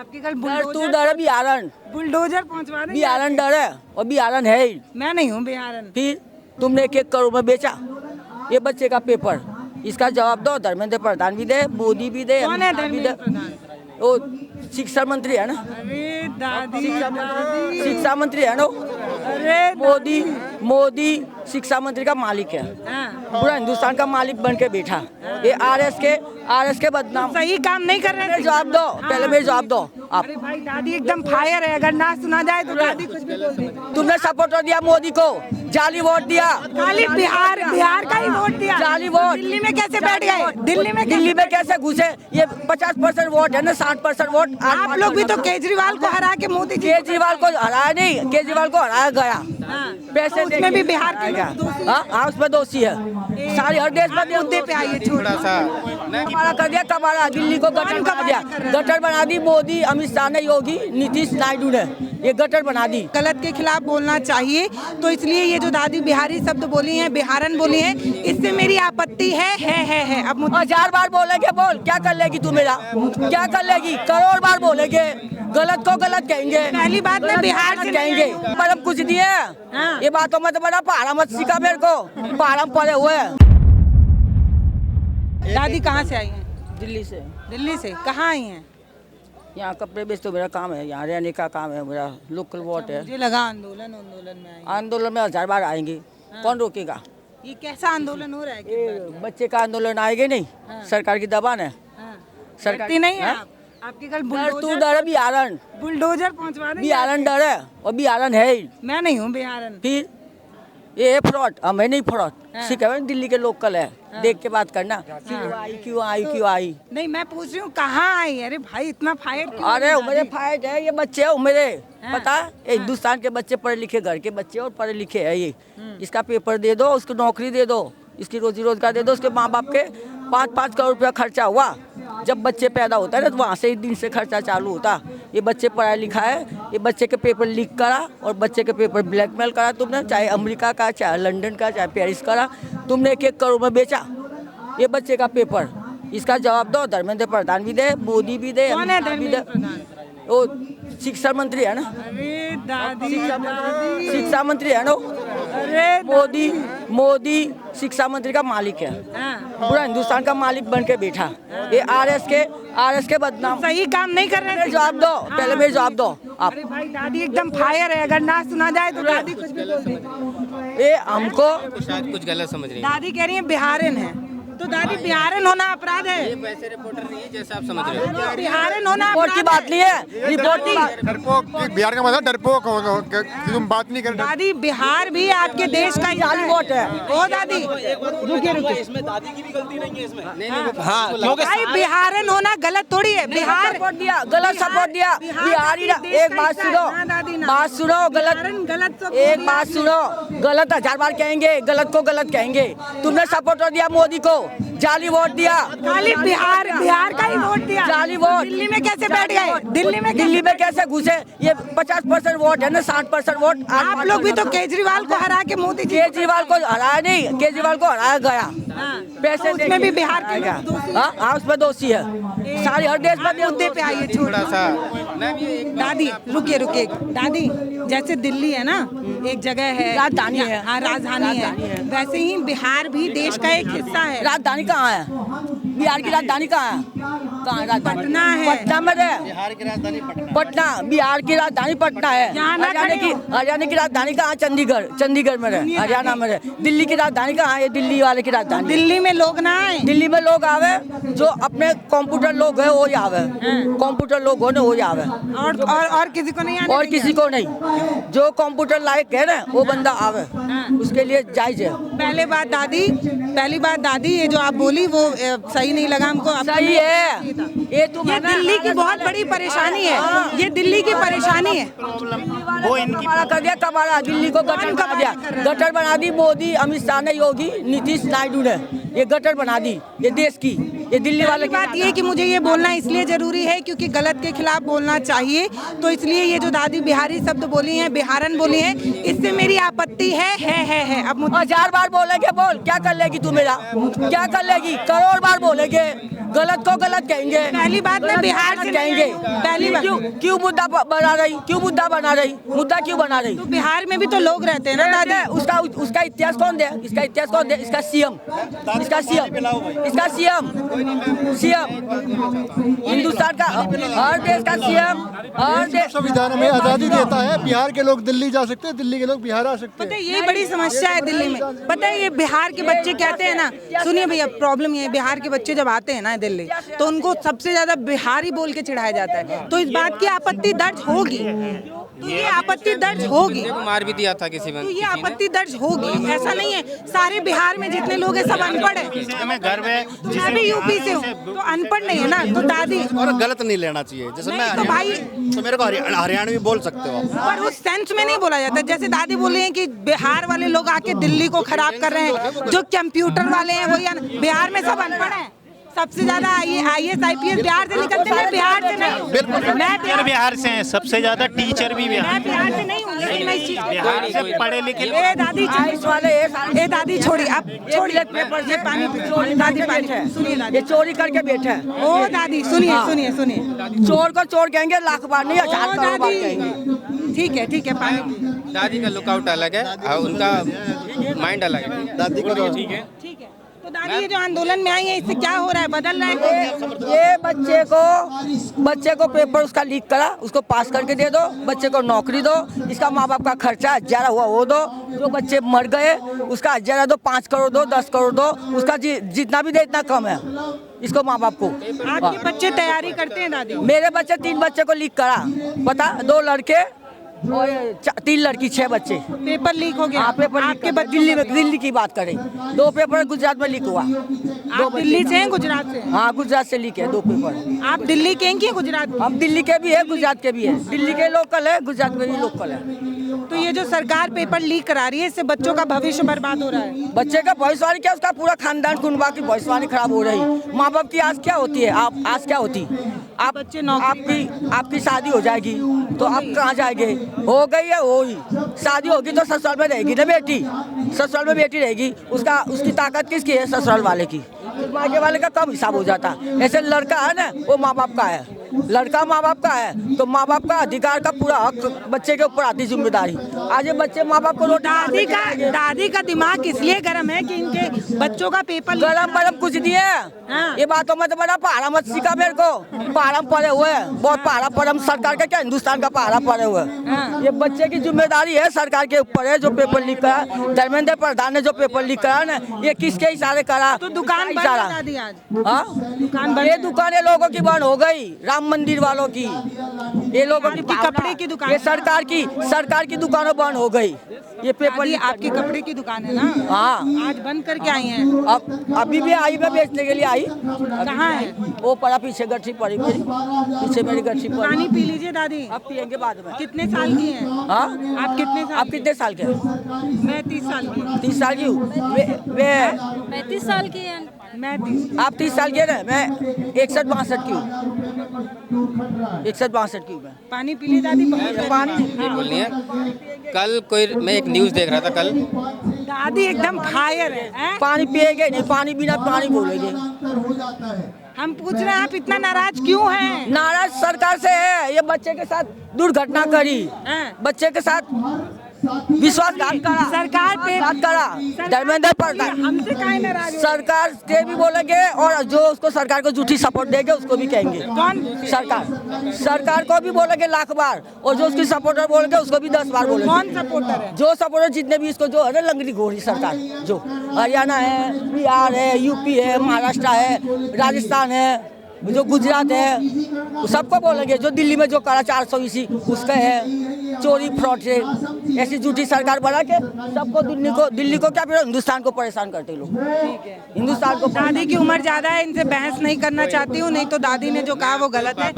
आपके कल तू डर है बिहारन, बुलडोजर पहुंचवा देंगे। बिहारन डर है और बिहारन है ही। मैं नहीं हूँ बिहारन। फिर तुमने 1 करोड़ में बेचा ये बच्चे का पेपर, इसका जवाब दो। धर्मेंद्र प्रधान भी दे, मोदी भी दे, कौन है अमित शाह भी दे। धर्मेंद्र प्रधान? वो शिक्षा मंत्री है ना, अरे दादी शिक्षा मंत्री है ना। अरे मोदी शिक्षा मंत्री का मालिक है, हाँ। पूरा हिंदुस्तान का मालिक बन के बैठा। ये आरएस के बदनाम। सही काम नहीं कर रहे थे। जवाब दो, पहले मेरे जवाब दो आप। अरे भाई दादी एकदम फायर है, अगर ना सुना जाए तो दादी कुछ भी बोल देगी। तुमने सपोर्ट दिया मोदी को, जाली वोट दिया, खाली बिहार का ही वोट दिया। जाली वोट। दिल्ली में कैसे बैठ गए? दिल्ली में कैसे घुसे? ये 50% वोट है ना, 60% वोट आप लोग भी तो केजरीवाल को हरा के मोदी जी केजरीवाल को हराया नहीं, केजरीवाल को हराया गया। पैसे तो उसमें भी बिहार के आएगा। लोग दोषी हाँ, उसमें दोषी है। सारी हर देश में मुद्दे पे आइए, छोटा सा कबाड़ा कर दिया, कबाड़ा। दिल्ली को गटर बना दिया, गटर बना दी मोदी, अमित शाह ने, योगी, नीतीश नायडू ने ये गटर बना दी। गलत के खिलाफ बोलना चाहिए, तो इसलिए ये जो दादी बिहारी शब्द बोली हैं, बिहारन बोली हैं, इससे मेरी आपत्ति है। अब मुझे 1000 बार बोलेंगे, बोल क्या कर लेगी तू मेरा? क्या कर लेगी? करोड़ बार बोलेंगे, गलत को गलत कहेंगे। पहली बात में बिहार से कहेंगे, पर हम कुछ नहीं है। हाँ। ये बातों में तो बड़ा पहाड़ा मत सिखा मेरे को, पहाड़ा में पड़े हुए। दादी कहाँ से आई हैं? दिल्ली से। दिल्ली से कहाँ आई हैं? यहाँ कपड़े बेच तो मेरा काम है, यहाँ रहने का काम है, मेरा लोकल वोट है। मुझे लगा आंदोलन में आई हैं। आंदोलन में 1000 बार आएंगे, कौन रोकेगा? ये कैसा आंदोलन हो रहा है? ये बच्चे का आंदोलन आएगा नहीं, सरकार की दबान है। सरकार डरती नहीं है आप? आपके कल तू डर है बिहारन, बुलडोजर पहुंचवा देंगे। बिहारन डर है और बिहारन है ही। मैं नहीं हूँ बिहारन। फिर ये फ्रॉड, हमें नहीं फ्रॉड, सिर्फ दिल्ली के लोकल है। देख के बात करना, क्यों आई। नहीं, मैं पूछ रही हूँ कहाँ आई? अरे भाई इतना फायर क्यों? अरे मेरे फायदे है, ये बच्चे है मेरे, पता है? ये हिंदुस्तान के बच्चे, पढ़े लिखे घर के बच्चे और पढ़े लिखे है ये। इसका पेपर दे दो, उसको नौकरी दे दो, इसकी रोजी रोजगार दे दो। उसके माँ बाप के 5-5 करोड़ रुपया खर्चा हुआ जब बच्चे पैदा होता है ना, तो वहाँ से ही दिन से खर्चा चालू होता। ये बच्चे पढ़ा लिखा है, ये बच्चे के पेपर लीक करा और बच्चे के पेपर ब्लैकमेल करा तुमने, चाहे अमेरिका का, चाहे लंदन का, चाहे पेरिस करा। तुमने 1 करोड़ में बेचा ये बच्चे का पेपर, इसका जवाब दो। धर्मेंद्र प्रधान भी दे, मोदी भी दे, कौन है अमित शाह भी दे। धर्मेंद्र प्रधान? वो शिक्षा मंत्री है ना, अरे दादी शिक्षा मंत्री है ना। अरे मोदी शिक्षा मंत्री का मालिक है, पूरा हिंदुस्तान का मालिक बन के बैठा। ये आरएस के बदनाम। सही काम नहीं कर रहे थे। जवाब दो, पहले मेरे जवाब दो आप। अरे भाई दादी एकदम फायर है, अगर ना सुना जाए तो दादी कुछ भी बोल देगी। ये हमको शायद कुछ गलत समझ रही दादी कह रही है बिहारन है, तो दादी बिहारन होना अपराध है? है। वैसे रिपोर्टर नहीं है जैसा आप समझ रहे हो। बिहारन होना रिपोर्ट की अपराध बात नहीं है, रिपोर्ट की बात। डरपोक, बिहार का मतलब डरपोक हो, तुम बात नहीं कर। दादी बिहार भी आपके देश का जाली वोट है। ओ दादी रुकिए इसमें दादी की भी गलती नहीं है इसमें। हाँ, भाई बिहारन होना गलत थोड़ी है। बिहार सपोर्ट दिया, गलत सपोर्ट दिया। बिहारी एक बात सुनो, गलत तो एक बात सुनो, गलत 1000 बार कहेंगे, गलत को गलत कहेंगे। तुमने सपोर्ट दिया मोदी को, जाली वोट दिया, खाली बिहार का ही वोट दिया। जाली वोट। दिल्ली में कैसे बैठ गए? दिल्ली में कैसे घुसे? ये 50% वोट है ना, 60% वोट आप लोग भी तो केजरीवाल को हरा के मोदी जी केजरीवाल को हराया नहीं, केजरीवाल को हराया गया। पैसे तो उसमें भी बिहार के लोग दोषी। हाँ, उसमें दोषी है। सारी हर देश में मुद्दे पे आइए, छोटा सा दादी रुकिए दादी, जैसे दिल्ली है ना एक जगह है, राजधानी है। हाँ राजधानी है, वैसे ही बिहार भी देश का एक हिस्सा है। राजधानी कहाँ है? बिहार की राजधानी कहाँ है? कहाँ है राजधानी? पटना है। पटना में है। बिहार की राजधानी पटना, बिहार की राजधानी पटना है। यहाँ ना खड़े हो। हरियाणा की राजधानी कहाँ? चंडीगढ़ में है, हरियाणा में है। दिल्ली की राजधानी कहाँ है? ये दिल्ली वाले की राजधानी। दिल्ली में लोग ना आए। दिल्ली में लोग आवे जो अपने कंप्यूटर लोग है वो आवे, कंप्यूटर लोग हो ना वो आवे, और किसी को नहीं आने और देंगे। किसी को नहीं। जो कंप्यूटर लायक है ना वो बंदा आवे, उसके लिए जायज है। पहली बात दादी ये जो आप बोली वो सही नहीं लगा हमको। सही है, ये तुम ये दिल्ली की बहुत बड़ी परेशानी है, ये दिल्ली की परेशानी है। वो इनकी कर दिया कबाड़ा, दिल्ली को गटर बना दिया, गटर बना दी मोदी, अमित शाह ने, योगी, नीतीश नायडू ने ये गटर बना दी ये देश की। ये दिल्ली वाले पहली बात ये कि मुझे ये बोलना इसलिए जरूरी है क्योंकि गलत के खिलाफ बोलना चाहिए, तो इसलिए ये जो दादी बिहारी शब्द बोली हैं, बिहारन बोली हैं, इससे मेरी आपत्ति है। अब मुझे 1000 बार बोलेंगे, बोल क्या कर लेगी तू मेरा, क्या कर लेगी, करोड़ बार बोलेंगे, गलत को गलत कहेंगे। पहली बात मैं बिहार से कहेंगे, पहली बात क्यों मुद्दा बना रही, मुद्दा क्यों बना रही? तो बिहार में भी तो लोग रहते हैं ना दादी। उसका इतिहास कौन दे, इसका सीएम हिंदुस्तान का हर देश का सीएम, हर देश संविधान में आजादी देता है, बिहार के लोग दिल्ली जा सकते हैं, दिल्ली के लोग बिहार आ सकते पता हैं। है ये बड़ी समस्या है दिल्ली में। पता है ये बिहार के बच्चे कहते हैं ना, सुनिए भैया, प्रॉब्लम ये है, बिहार के बच्चे जब आते हैं ना दिल्ली तो उनको सबसे ज्यादा बिहारी बोल के चिढ़ाया जाता है, तो इस बात की आपत्ति दर्ज होगी, तो ये आपत्ति दर्ज होगी, मार भी दिया था किसी में, तो ये आपत्ति दर्ज होगी। ऐसा नहीं है सारे बिहार में जितने लोग हैं सब अनपढ़ है। मैं घर में मैं भी यूपी से हूँ तो अनपढ़ नहीं है ना, तो दादी और गलत नहीं लेना चाहिए। जैसे मैं तो भाई तो मेरे को हरियाणवी बोल सकते हो आप। पर उस सेंस में नहीं बोला जाता। जैसे दादी बोल रही हैं कि बिहार वाले लोग आके दिल्ली को खराब कर रहे हैं, जो कंप्यूटर वाले हैं वही बिहार में सब अनपढ़ हैं। सबसे ज्यादा IAS IPS बिहार से निकलते हैं, बिहार से नहीं हूँ। टीचर बिहार से हैं, सबसे ज्यादा टीचर भी बिहार मैं बिहार से नहीं हूँ, लेकिन मैं इस चीज बिहार से पढ़े लिखे ए दादी छोड़ी, अब छोड़िए पेपर से पानी छोड़ी दादी, पानी सुनिए दादी, ये चोरी करके बैठे हैं। ओ दादी सुनिए चोर को चोर कहेंगे, लाख बार नहीं, 1000 करोड़ बार कहेंगे। दादी ठीक है पानी। दादी का लुकआउट अलग है और उनका माइंड अलग है। दादी को ठीक है। तो दादी ये जो आंदोलन में आई है इससे क्या हो रहा है, बदल रहा है? ये बच्चे को पेपर उसका लीक करा, उसको पास करके दे दो, बच्चे को नौकरी दो, इसका माँ बाप का खर्चा 1000 हुआ वो दो, जो बच्चे मर गए उसका 1000 दो, 5 करोड़ दो, 10 करोड़ दो, उसका जितना भी दे इतना कम है इसको माँ बाप को। आपके बच्चे तैयारी करते हैं दादी? मेरे बच्चे 3 बच्चे को लीक करा, पता, 2 लड़के और 3 लड़की, 6 बच्चे। पेपर लीक हो गया? हाँ, पेपर आपके दिल्ली की बात करें, 2 पेपर गुजरात में लीक हुआ। आप दिल्ली से हैं गुजरात से? हाँ, गुजरात से लीक है 2 पेपर। आप दिल्ली के हैं कि गुजरात? हम दिल्ली के भी है, गुजरात के भी है। दिल्ली के लोकल है, गुजरात के भी लोकल है। तो ये जो सरकार पेपर लीक करा रही है इससे बच्चों का भविष्य बर्बाद हो रहा है। बच्चे का भविष्यवाणी क्या, उसका पूरा खानदान कुनबा की भविष्यवाणी खराब हो रही। माँ बाप की आज क्या होती है, आप आज क्या होती, आप बच्चे नौकरी, आपकी शादी हो जाएगी तो आप कहाँ जाएंगे? हो गई है, हो ही शादी होगी तो ससुराल में रहेगी ना बेटी, ससुराल में बेटी रहेगी, उसकी ताकत किसकी है? ससुराल वाले की। मायके वाले का कम हिसाब हो जाता। ऐसे लड़का है ना, वो माँ बाप का है, लड़का माँ बाप का है, तो माँ बाप का अधिकार का पूरा हक बच्चे के ऊपर आती जिम्मेदारी। आज ये बच्चे माँ बाप को दादी का दिमाग इसलिए गर्म है कि इनके बच्चों का पेपर गरम बरम कुछ नहीं है। हाँ। ये बातों में तो बड़ा पहाड़ा मत सीखा मेरे को, पहाड़ा पड़े हुए हैं बहुत, पहाड़ा पर सरकार का क्या, हिंदुस्तान का पहाड़ा पड़े हुए हैं। ये बच्चे की जिम्मेदारी है, सरकार के ऊपर है। जो पेपर लीक करा धर्मेंद्र प्रधान ने, जो पेपर लीक करा ना, ये किसके इशारे करा? तो दुकान बंद करा दी आज। हाँ, ये दुकानें लोगों की बंद हो गई, राम मंदिर वालों की, ये लोगों की कपड़े की दुकान, ये सरकार की दुकानें बंद हो गई। ये पेपर आपकी कपड़े की दुकान है ना? हाँ, आज बंद करके आई हैं। अभी भी आई, मैं बेचने के लिए आई। कहाँ है? वो पड़ा पीछे, गठरी पड़ी मेरी पीछे, मेरी गठरी पड़ी। पानी पी लीजिए दादी, अब पियेंगे बाद में। कितने साल की हैं? हाँ, आप कितने साल? आप कितने साल के? मैं 30 साल की हूँ। 30 साल की हूँ। वे 35 साल की है। मैं 30। आप 30 साल के ना, मैं 61-62 की हूँ, 61-62 की हूँ मैं। पानी पी ली दादी? पानी बोलनी है। कल मैं एक न्यूज़ देख रहा था कल, दादी एकदम फायर है। पानी पिएंगे नहीं, पानी बिना पानी बोलेंगे। हम पूछ रहे हैं आप इतना नाराज क्यों हैं? नाराज सरकार से है, ये बच्चे के साथ दुर्घटना करी, बच्चे के साथ विश्वासघात करा, सरकार पे करा धर्मेंद्र प्रधान। हमसे काहे नाराज हो? सरकार के भी बोलेंगे और जो उसको सरकार को झूठी सपोर्ट देंगे उसको भी कहेंगे। कौन? सरकार को भी बोलेंगे लाख बार, और जो उसकी सपोर्टर बोलेंगे उसको भी 10 बार बोलेंगे। कौन सपोर्टर है? जो सपोर्टर जितने भी इसको जो है ना, लंगड़ी घोड़ी सरकार, जो हरियाणा है, बिहार है, यूपी है, महाराष्ट्र है, राजस्थान है, जो गुजरात है, वो सबको बोलेंगे। जो दिल्ली में जो करा 400 उसका है, चोरी फ्रॉड से ऐसी झूठी सरकार बना के सबको, दिल्ली को क्या, फिर हिंदुस्तान को परेशान करते लोग। हिंदुस्तान को। दादी की उम्र ज्यादा है, इनसे बहस नहीं करना चाहती हूँ, नहीं तो दादी ने जो कहा वो गलत है।